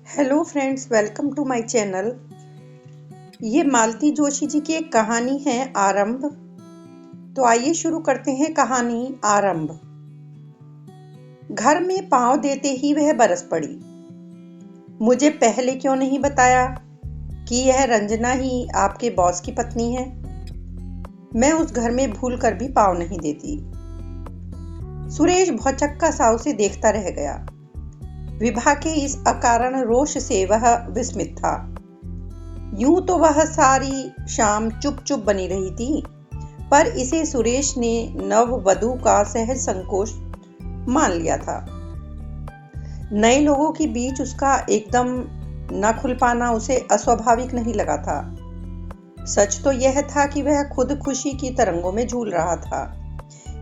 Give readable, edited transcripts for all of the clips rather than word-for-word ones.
Hello friends, welcome to my channel. ये मालती जोशी जी की एक कहानी है आरंभ। तो आइए शुरू करते हैं कहानी आरंभ। घर में पांव देते ही वह बरस पड़ी। मुझे पहले क्यों नहीं बताया कि यह रंजना ही आपके बॉस की पत्नी है। मैं उस घर में भूल कर भी पांव नहीं देती। सुरेश भौचक्का सा उसे देखता रह गया। विभा के इस अकारण रोष से वह विस्मित था। यूं तो वह सारी शाम चुप चुप बनी रही थी, पर इसे सुरेश ने नववधू का सहज संकोच मान लिया था। नए लोगों के बीच उसका एकदम न खुल पाना उसे अस्वाभाविक नहीं लगा था। सच तो यह था कि वह खुद खुशी की तरंगों में झूल रहा था,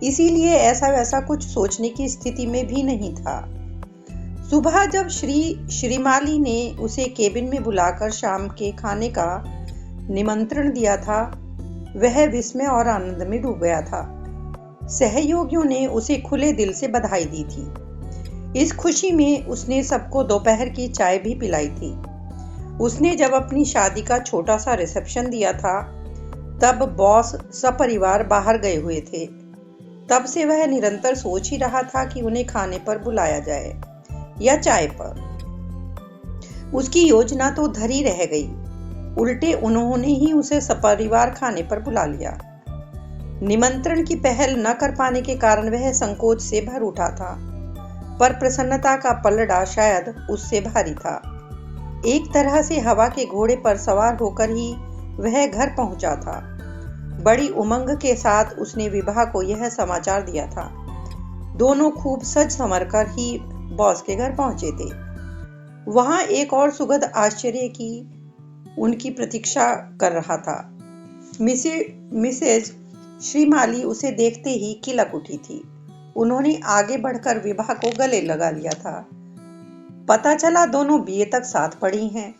इसीलिए ऐसा वैसा कुछ सोचने की स्थिति में भी नहीं था। सुबह जब श्रीमाली ने उसे केबिन में बुलाकर शाम के खाने का निमंत्रण दिया था, वह विस्मय और आनंद में डूब गया था। सहयोगियों ने उसे खुले दिल से बधाई दी थी। इस खुशी में उसने सबको दोपहर की चाय भी पिलाई थी। उसने जब अपनी शादी का छोटा सा रिसेप्शन दिया था, तब बॉस सपरिवार बाहर गए हुए थे। तब से वह निरंतर सोच ही रहा था कि उन्हें खाने पर बुलाया जाए या चाय पर। उसकी योजना तो धरी रह गई, उल्टे उन्होंने ही उसे सपरिवार खाने पर बुला लिया। निमंत्रण की पहल न कर पाने के कारण वह संकोच से भर उठा था, पर प्रसन्नता का पलड़ा शायद उससे भारी था। एक तरह से हवा के घोड़े पर सवार होकर ही वह घर पहुंचा था। बड़ी उमंग के साथ उसने विभा को यह समाचार दिया था। दोनों खूब सज संवर कर ही बॉस के घर पहुंचे थे। वहां एक और सुखद आश्चर्य की उनकी प्रतीक्षा कर रहा था। मिसेज श्रीमाली उसे देखते ही किलक उठी थी। उन्होंने आगे बढ़कर विभा को गले लगा लिया था। पता चला दोनों बीए तक साथ पढ़ी हैं।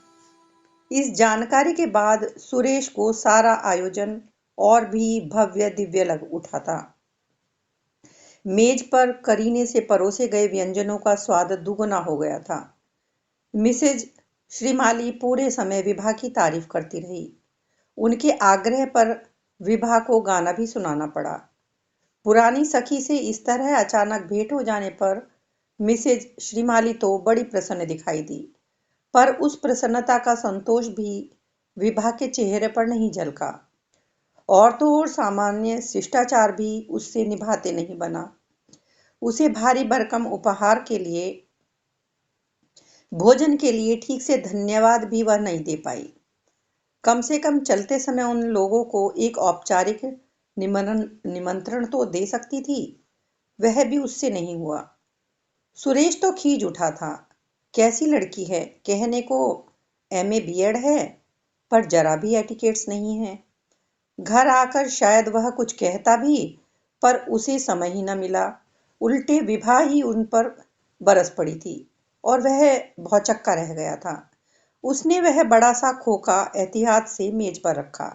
इस जानकारी के बाद सुरेश को सारा आयोजन और भी भव्य दिव्य लग उठा था। मेज पर करीने से परोसे गए व्यंजनों का स्वाद दुगुना हो गया था। मिसेज श्रीमाली पूरे समय विभा की तारीफ करती रही। उनके आग्रह पर विभा को गाना भी सुनाना पड़ा। पुरानी सखी से इस तरह अचानक भेंट हो जाने पर मिसेज श्रीमाली तो बड़ी प्रसन्न दिखाई दी, पर उस प्रसन्नता का संतोष भी विभा के चेहरे पर नहीं झलका। और तो और सामान्य शिष्टाचार भी उससे निभाते नहीं बना। उसे भारी भरकम उपहार के लिए, भोजन के लिए ठीक से धन्यवाद भी वह नहीं दे पाई। कम से कम चलते समय उन लोगों को एक औपचारिक निमंत्रण तो दे सकती थी। वह भी उससे नहीं हुआ। सुरेश तो खींच उठा था। कैसी लड़की है, कहने को एमए बीएड है, पर जरा भी एटिकेट्स नहीं है। घर आकर शायद वह कुछ कहता भी, पर उसे समय ही न मिला। उल्टे विभा ही उन पर बरस पड़ी थी और वह भौचक्का रह गया था। उसने वह बड़ा सा खोखा एहतियात से मेज पर रखा।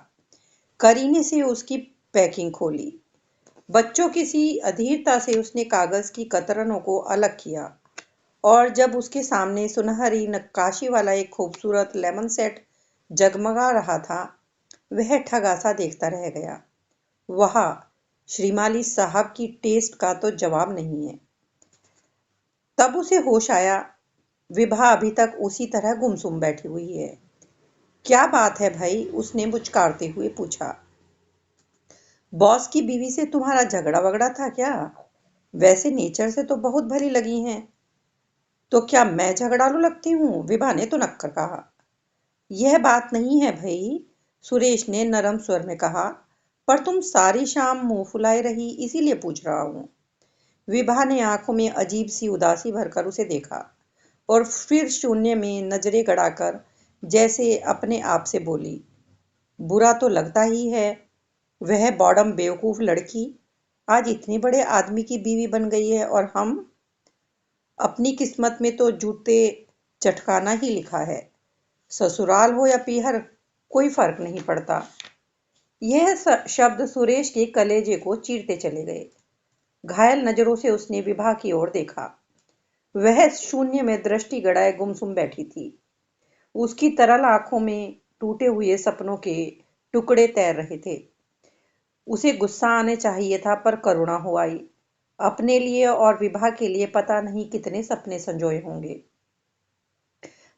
करीने से उसकी पैकिंग खोली। बच्चों की सी अधीरता से उसने कागज की कतरनों को अलग किया, और जब उसके सामने सुनहरी नक्काशी वाला एक खूबसूरत लेमन सेट जगमगा रहा था, वह ठगा सा देखता रह गया। वाह, श्रीमाली साहब की टेस्ट का तो जवाब नहीं है। तब उसे होश आया, विभा अभी तक उसी तरह गुमसुम बैठी हुई है। क्या बात है भाई, उसने मुचकारते हुए पूछा। बॉस की बीवी से तुम्हारा झगड़ा वगड़ा था क्या? वैसे नेचर से तो बहुत भली लगी हैं। तो क्या मैं झगड़ालू लगती हूँ? विभा ने तो नक्कर कहा। यह बात नहीं है भाई, सुरेश ने नरम स्वर में कहा, पर तुम सारी शाम मुंह फुलाए रही, इसीलिए पूछ रहा हूँ। विभा ने आंखों में अजीब सी उदासी भरकर उसे देखा और फिर शून्य में नजरें गड़ाकर जैसे अपने आप से बोली, बुरा तो लगता ही है। वह बॉडम बेवकूफ लड़की आज इतने बड़े आदमी की बीवी बन गई है, और हम अपनी किस्मत में तो जूते चटकाना ही लिखा है। ससुराल हो या पीहर, कोई फर्क नहीं पड़ता। यह शब्द सुरेश के कलेजे को चीरते चले गए। घायल नजरों से उसने विभा की ओर देखा। वह शून्य में दृष्टि गड़ाए गुमसुम बैठी थी। उसकी तरल आंखों में टूटे हुए सपनों के टुकड़े तैर रहे थे। उसे गुस्सा आने चाहिए था, पर करुणा हो आई। अपने लिए और विभा के लिए पता नहीं कितने सपने संजोए होंगे,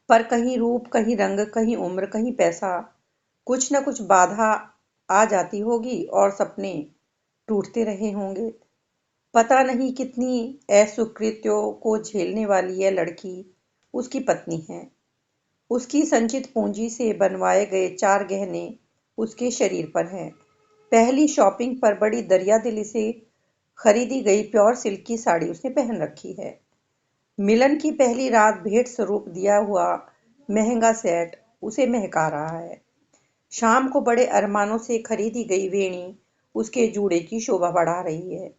पर कहीं रूप, कहीं रंग, कहीं उम्र, कहीं पैसा, कुछ न कुछ बाधा आ जाती होगी और सपने टूटते रहे होंगे। पता नहीं कितनी असुकृत्यों को झेलने वाली यह लड़की उसकी पत्नी है। उसकी संचित पूंजी से बनवाए गए 4 गहने उसके शरीर पर हैं। पहली शॉपिंग पर बड़ी दरियादिली से खरीदी गई प्योर सिल्क की साड़ी उसने पहन रखी है। मिलन की पहली रात भेंट स्वरूप दिया हुआ महंगा सेट उसे महका रहा है। शाम को बड़े अरमानों से खरीदी गई वेणी उसके जूड़े की शोभा बढ़ा रही है।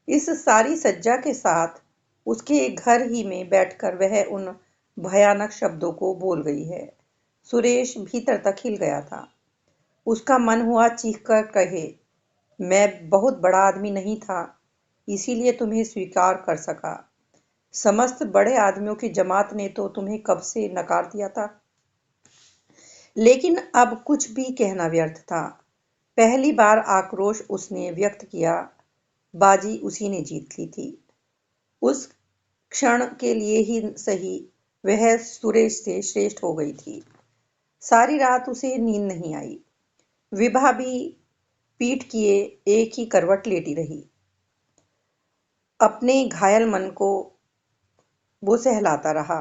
इस सारी सज्जा के साथ उसके घर ही में बैठकर वह उन भयानक शब्दों को बोल गई है। सुरेश भीतर तक हिल गया था। उसका मन हुआ चीख कर कहे, मैं बहुत बड़ा आदमी नहीं था, इसीलिए तुम्हें स्वीकार कर सका। समस्त बड़े आदमियों की जमात ने तो तुम्हें कब से नकार दिया था। लेकिन अब कुछ भी कहना व्यर्थ था। पहली बार आक्रोश उसने व्यक्त किया, बाजी उसी ने जीत ली थी। उस क्षण के लिए ही सही वह सुरेश से श्रेष्ठ हो गई थी। सारी रात उसे नींद नहीं आई। विभा भी पीठ किए एक ही करवट लेटी रही। अपने घायल मन को वो सहलाता रहा।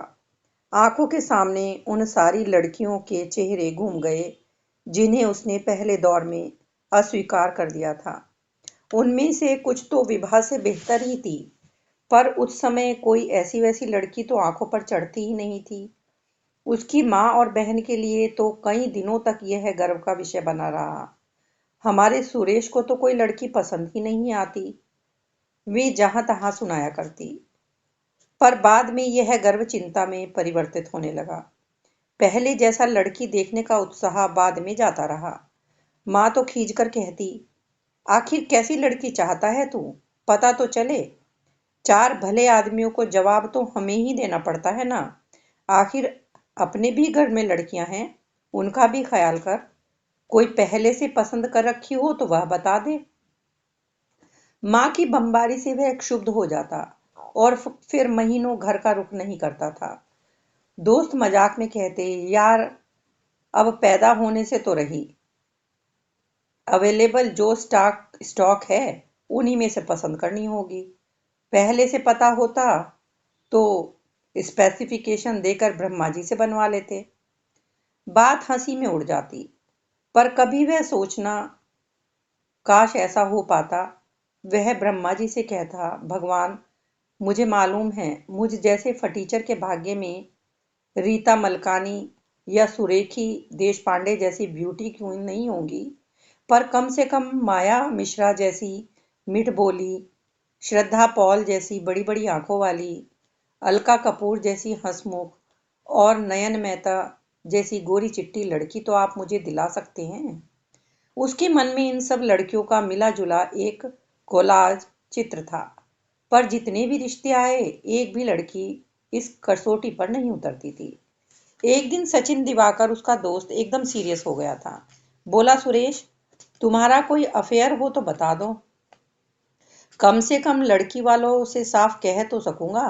आंखों के सामने उन सारी लड़कियों के चेहरे घूम गए जिन्हें उसने पहले दौर में अस्वीकार कर दिया था। उनमें से कुछ तो विभा से बेहतर ही थी, पर उस समय कोई ऐसी वैसी लड़की तो आंखों पर चढ़ती ही नहीं थी। उसकी माँ और बहन के लिए तो कई दिनों तक यह गर्व का विषय बना रहा, हमारे सुरेश को तो कोई लड़की पसंद ही नहीं आती, वे जहां तहां सुनाया करती। पर बाद में यह गर्व चिंता में परिवर्तित होने लगा। पहले जैसा लड़की देखने का उत्साह बाद में जाता रहा। माँ तो खींच कर कहती, आखिर कैसी लड़की चाहता है तू, पता तो चले। 4 भले आदमियों को जवाब तो हमें ही देना पड़ता है ना। आखिर अपने भी घर में लड़कियां हैं, उनका भी ख्याल कर। कोई पहले से पसंद कर रखी हो तो वह बता दे। माँ की बमबारी से वह क्षुब्ध हो जाता और फिर महीनों घर का रुख नहीं करता था। दोस्त मजाक में कहते, यार अब पैदा होने से तो रही, अवेलेबल जो स्टॉक है उन्हीं में से पसंद करनी होगी। पहले से पता होता तो स्पेसिफिकेशन देकर ब्रह्मा जी से बनवा लेते। बात हंसी में उड़ जाती, पर कभी वह सोचना, काश ऐसा हो पाता। वह ब्रह्मा जी से कहता, भगवान मुझे मालूम है मुझ जैसे फटीचर के भाग्य में रीता मलकानी या सुरेखी देशपांडे जैसी ब्यूटी क्यों नहीं होंगी, पर कम से कम माया मिश्रा जैसी मिठ बोली, श्रद्धा पॉल जैसी बड़ी बड़ी आंखों वाली, अलका कपूर जैसी हंसमुख और नयन मेहता जैसी गोरी चिट्टी लड़की तो आप मुझे दिला सकते हैं। उसके मन में इन सब लड़कियों का मिला जुला एक कोलाज चित्र था, पर जितने भी रिश्ते आए एक भी लड़की इस कसौटी पर नहीं उतरती थी। एक दिन सचिन दिवाकर, उसका दोस्त, एकदम सीरियस हो गया था। बोला, सुरेश तुम्हारा कोई अफेयर हो तो बता दो, कम से कम लड़की वालों से साफ कह तो सकूंगा।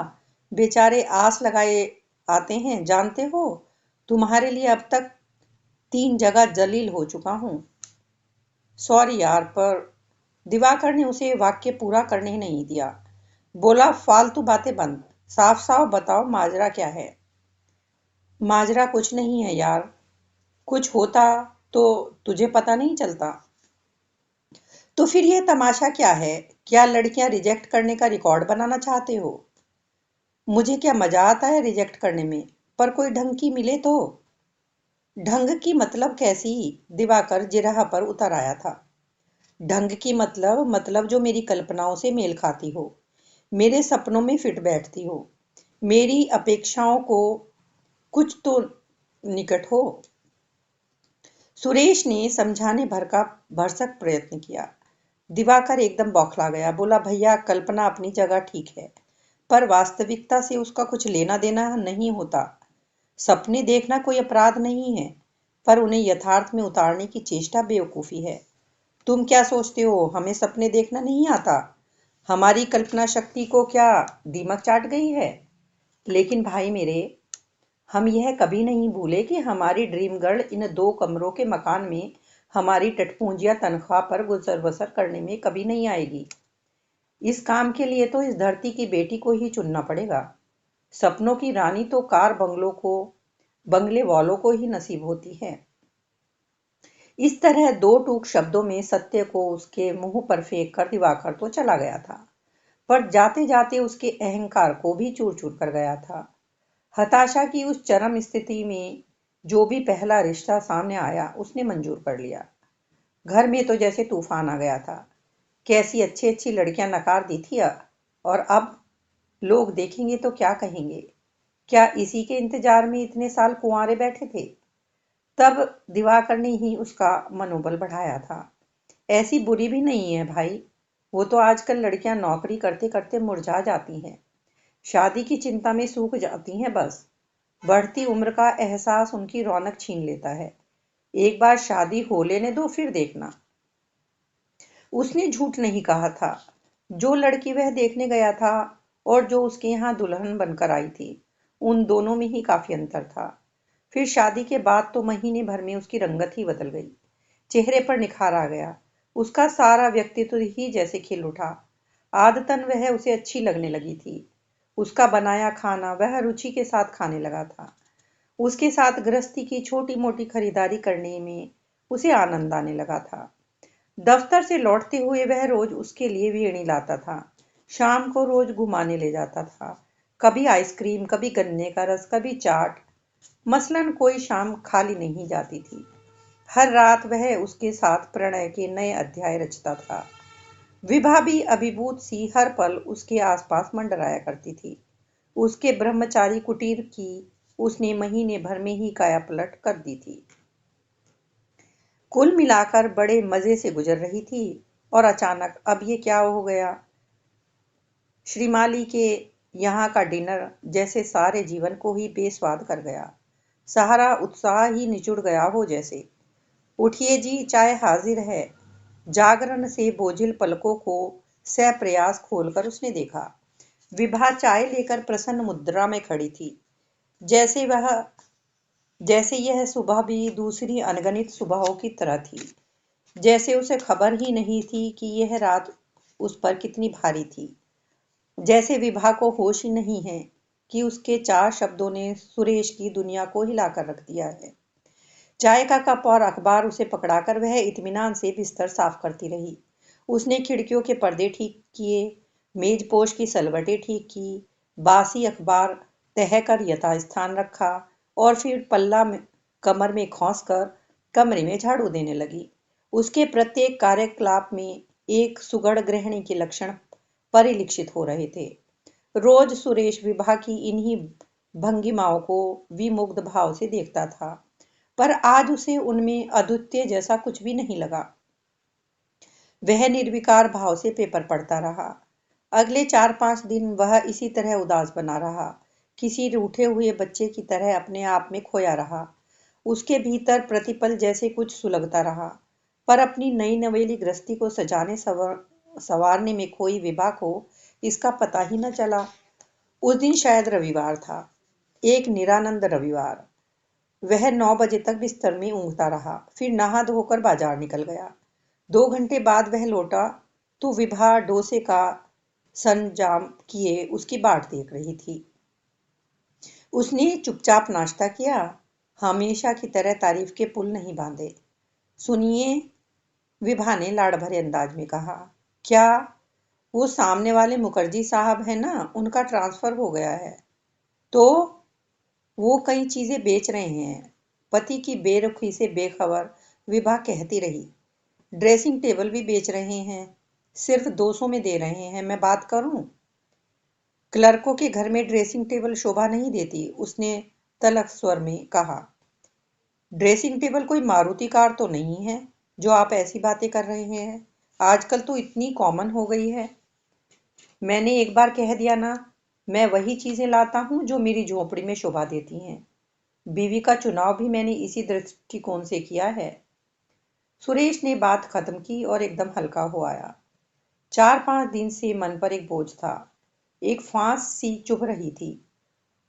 बेचारे आस लगाए आते हैं, जानते हो तुम्हारे लिए अब तक 3 जगह जलील हो चुका हूं। सॉरी यार, पर दिवाकर ने उसे वाक्य पूरा करने नहीं दिया। बोला, फालतू बातें बंद, साफ साफ बताओ माजरा क्या है। माजरा कुछ नहीं है यार, कुछ होता तो तुझे पता नहीं चलता। तो फिर यह तमाशा क्या है? क्या लड़कियां रिजेक्ट करने का रिकॉर्ड बनाना चाहते हो? मुझे क्या मजा आता है रिजेक्ट करने में, पर कोई ढंग की मिले तो। ढंग की मतलब कैसी? दिवाकर जिरह पर उतर आया था। ढंग की मतलब जो मेरी कल्पनाओं से मेल खाती हो, मेरे सपनों में फिट बैठती हो, मेरी अपेक्षाओं को कुछ तो निकट हो। सुरेश ने समझाने भर का भरसक प्रयत्न किया। दिवाकर एकदम बौखला गया। बोला, भैया कल्पना अपनी जगह ठीक है, पर वास्तविकता से उसका कुछ लेना देना नहीं होता। सपने देखना कोई अपराध नहीं है, पर उन्हें यथार्थ में उतारने की चेष्टा बेवकूफ़ी है। तुम क्या सोचते हो, हमें सपने देखना नहीं आता? हमारी कल्पना शक्ति को क्या दीमक चाट गई है? लेकिन भाई मेरे, हम यह कभी नहीं भूले कि हमारी ड्रीम गर्ल इन 2 कमरों के मकान में हमारी टटपूंजिया तनख्वाह पर गुजर बसर करने में कभी नहीं आएगी। इस काम के लिए तो इस धरती की बेटी को ही चुनना पड़ेगा। सपनों की रानी तो कार बंगले वालों को ही नसीब होती है। इस तरह 2 टूक शब्दों में सत्य को उसके मुंह पर फेंक कर दिवाकर तो चला गया था, पर जाते जाते उसके अहंकार को भी चूर चूर कर गया था। हताशा की उस चरम स्थिति में जो भी पहला रिश्ता सामने आया उसने मंजूर कर लिया। घर में तो जैसे तूफान आ गया था। कैसी अच्छी अच्छी लड़कियां नकार दी थी, और अब लोग देखेंगे तो क्या कहेंगे? क्या इसी के इंतजार में इतने साल कुंवारे बैठे थे? तब दिवाकर ने ही उसका मनोबल बढ़ाया था। ऐसी बुरी भी नहीं है भाई, वो तो आजकल लड़कियां नौकरी करते करते मुरझा जाती हैं, शादी की चिंता में सूख जाती हैं बस। बढ़ती उम्र का एहसास उनकी रौनक छीन लेता है। एक बार शादी हो लेने दो, फिर देखना। उसने झूठ नहीं कहा था। जो लड़की वह देखने गया था और जो उसके यहाँ दुल्हन बनकर आई थी, उन दोनों में ही काफी अंतर था। फिर शादी के बाद तो महीने भर में उसकी रंगत ही बदल गई। चेहरे पर निखार आ गया। उसका सारा व्यक्तित्व ही जैसे खिल उठा। आदतन वह उसे अच्छी लगने लगी थी। उसका बनाया खाना वह रुचि के साथ खाने लगा था। उसके साथ गृहस्थी की छोटी मोटी खरीदारी करने में उसे आनंद आने लगा था। दफ्तर से लौटते हुए वह रोज उसके लिए वीणी लाता था। शाम को रोज घुमाने ले जाता था। कभी आइसक्रीम, कभी गन्ने का रस, कभी चाट। मसलन कोई शाम खाली नहीं जाती थी। हर रात वह उसके साथ प्रणय के नए अध्याय रचता था। विभा भी अभिभूत सी हर पल उसके आसपास मंडराया करती थी। उसके ब्रह्मचारी कुटीर की उसने महीने भर में ही काया पलट कर दी थी। कुल मिलाकर बड़े मजे से गुजर रही थी, और अचानक अब ये क्या हो गया? श्रीमाली के यहाँ का डिनर जैसे सारे जीवन को ही बेस्वाद कर गया। सारा उत्साह ही निचुड़ गया हो जैसे। उठिए जी, चाय हाजिर है। जागरण से बोझिल पलकों को सप्रयास खोलकर उसने देखा। विभा चाय लेकर प्रसन्न मुद्रा में खड़ी थी, जैसे यह सुबह भी दूसरी अनगणित सुबहों की तरह थी। जैसे उसे खबर ही नहीं थी कि यह रात उस पर कितनी भारी थी। जैसे विभा को होश ही नहीं है कि उसके 4 शब्दों ने सुरेश की दुनिया को हिलाकर रख दिया है। चाय का कप और अखबार उसे पकड़ाकर वह इत्मीनान से बिस्तर साफ करती रही। उसने खिड़कियों के पर्दे ठीक किए, मेजपोश की सलवटें ठीक की, बासी अखबार तह कर यथास्थान रखा, और फिर पल्ला में कमर में खौंस कर कमरे में झाड़ू देने लगी। उसके प्रत्येक कार्यकलाप में एक सुगढ़ गृहिणी के लक्षण परिलक्षित हो रहे थे। रोज सुरेश विभा की इन्हीं भंगिमाओं को विमुग्ध भाव से देखता था, पर आज उसे उनमें अद्वितीय जैसा कुछ भी नहीं लगा। वह निर्विकार भाव से पेपर पढ़ता रहा। अगले 4-5 दिन वह इसी तरह उदास बना रहा, किसी रूठे हुए बच्चे की तरह अपने आप में खोया रहा। उसके भीतर प्रतिपल जैसे कुछ सुलगता रहा, पर अपनी नई नवेली गृहस्थी को सजाने संवारने में खोई विभा को इसका पता ही न चला। उस दिन शायद रविवार था, एक निरानंद रविवार। वह 9 बजे तक बिस्तर में ऊँघता रहा, फिर नहा धोकर बाजार निकल गया। 2 घंटे बाद वह लौटा तो विभा डोसे का सरंजाम किए उसकी बाट देख रही थी। उसने चुपचाप नाश्ता किया, हमेशा की तरह तारीफ के पुल नहीं बांधे। सुनिए, विभा ने लाड़ भरे अंदाज में कहा। क्या? वो सामने वाले मुखर्जी साहब है ना, उनका ट्रांसफर हो गया है, तो वो कई चीजें बेच रहे हैं। पति की बेरुखी से बेखबर विभा कहती रही। ड्रेसिंग टेबल भी बेच रहे हैं, सिर्फ 200 में दे रहे हैं। मैं बात करूं? क्लर्कों के घर में ड्रेसिंग टेबल शोभा नहीं देती, उसने तल्ख स्वर में कहा। ड्रेसिंग टेबल कोई मारुति कार तो नहीं है जो आप ऐसी बातें कर रहे हैं। आजकल तो इतनी कॉमन हो गई है। मैंने एक बार कह दिया ना, मैं वही चीजें लाता हूँ जो मेरी झोपड़ी में शोभा देती हैं। बीवी का चुनाव भी मैंने इसी दृष्टिकोण से किया है। सुरेश ने बात खत्म की और एकदम हल्का हो आया। 4-5 दिन से मन पर एक बोझ था, एक फांस सी चुभ रही थी।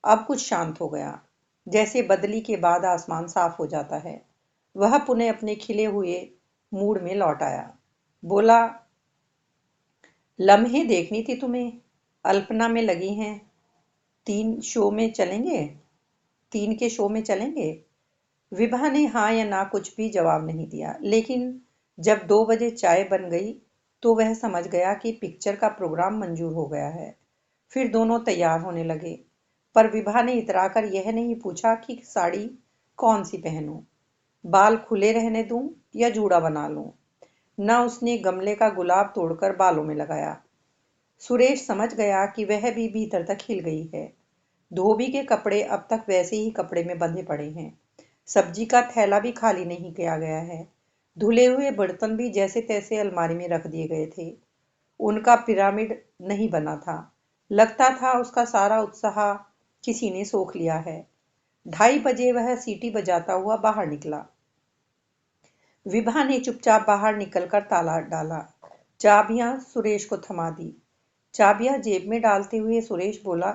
अब कुछ शांत हो गया, जैसे बदली के बाद आसमान साफ हो जाता है। वह पुनः अपने खिले हुए मूड में लौट आया। बोला, लम्हे देखनी थी तुम्हें, अल्पना में लगी हैं। 3 के शो में चलेंगे? विभा ने हाँ या ना कुछ भी जवाब नहीं दिया, लेकिन जब 2 बजे चाय बन गई तो वह समझ गया कि पिक्चर का प्रोग्राम मंजूर हो गया है। फिर दोनों तैयार होने लगे, पर विभा ने इतराकर यह नहीं पूछा कि साड़ी कौन सी पहनूं, बाल खुले रहने दूं या जूड़ा बना लूं। न उसने गमले का गुलाब तोड़कर बालों में लगाया। सुरेश समझ गया कि वह भी भीतर तक हिल गई है। धोबी के कपड़े अब तक वैसे ही कपड़े में बंधे पड़े हैं। सब्जी का थैला भी खाली नहीं किया गया है। धुले हुए बर्तन भी जैसे तैसे अलमारी में रख दिए गए थे। उनका पिरामिड नहीं बना था। लगता था उसका सारा उत्साह किसी ने सोख लिया है। 2:30 बजे वह सीटी बजाता हुआ बाहर निकला। विभा ने चुपचाप बाहर निकलकर ताला डाला, चाबियां सुरेश को थमा दी। चाबियां जेब में डालते हुए सुरेश बोला,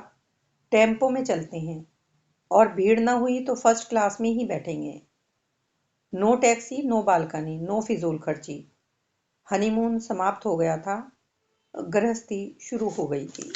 टेम्पो में चलते हैं, और भीड़ न हुई तो फर्स्ट क्लास में ही बैठेंगे। No taxi, no balcony, no फिजूल खर्ची। हनीमून समाप्त हो गया था, गृहस्थी शुरू हो गई थी।